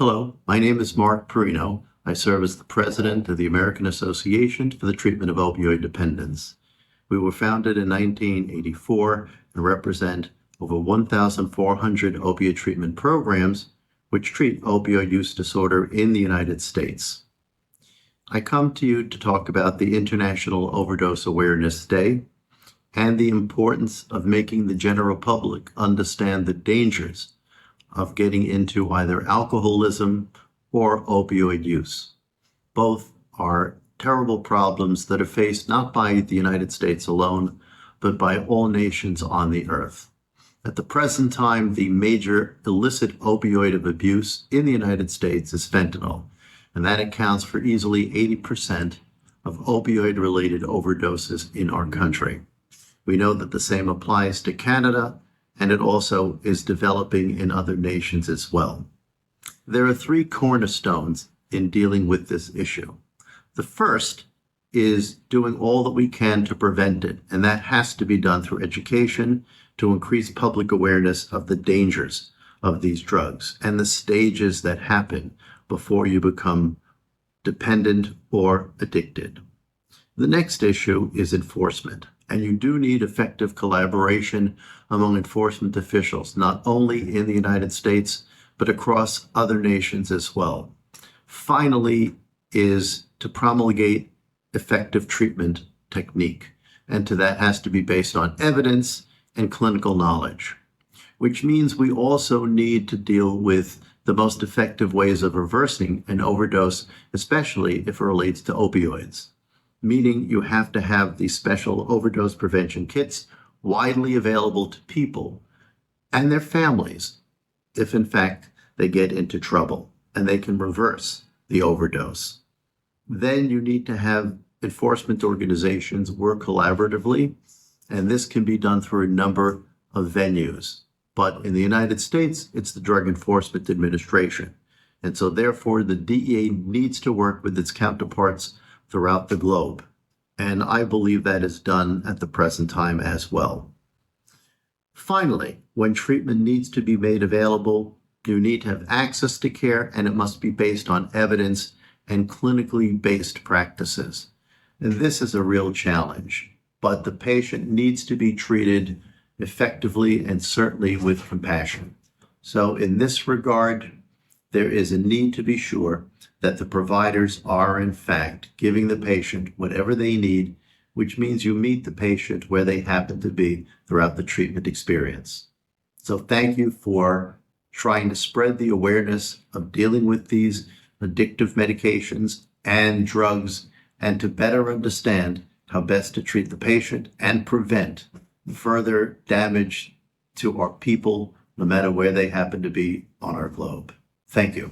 Hello, my name is Mark Parrino. I serve as the president of the American Association for the Treatment of Opioid Dependence. We were founded in 1984 and represent over 1,400 opioid treatment programs which treat opioid use disorder in the United States. I come to you to talk about the International Overdose Awareness Day and the importance of making the general public understand the dangers of getting into either alcoholism or opioid use. Both are terrible problems that are faced not by the United States alone, but by all nations on the earth. At the present time, the major illicit opioid of abuse in the United States is fentanyl, and that accounts for easily 80% of opioid-related overdoses in our country. We know that the same applies to Canada, and it also is developing in other nations as well. There are three cornerstones in dealing with this issue. The first is doing all that we can to prevent it, and that has to be done through education to increase public awareness of the dangers of these drugs and the stages that happen before you become dependent or addicted. The next issue is enforcement. And you do need effective collaboration among enforcement officials, not only in the United States, but across other nations as well. Finally, is to promulgate effective treatment technique. And to that has to be based on evidence and clinical knowledge, which means we also need to deal with the most effective ways of reversing an overdose, especially if it relates to opioids. Meaning you have to have these special overdose prevention kits widely available to people and their families if, in fact, they get into trouble and they can reverse the overdose. Then you need to have enforcement organizations work collaboratively, and this can be done through a number of venues. But in the United States, it's the Drug Enforcement Administration. And so therefore, the DEA needs to work with its counterparts throughout the globe. And I believe that is done at the present time as well. Finally, when treatment needs to be made available, you need to have access to care, and it must be based on evidence and clinically based practices. And this is a real challenge, but the patient needs to be treated effectively and certainly with compassion. So in this regard, there is a need to be sure that the providers are, in fact, giving the patient whatever they need, which means you meet the patient where they happen to be throughout the treatment experience. So thank you for trying to spread the awareness of dealing with these addictive medications and drugs, and to better understand how best to treat the patient and prevent further damage to our people, no matter where they happen to be on our globe. Thank you.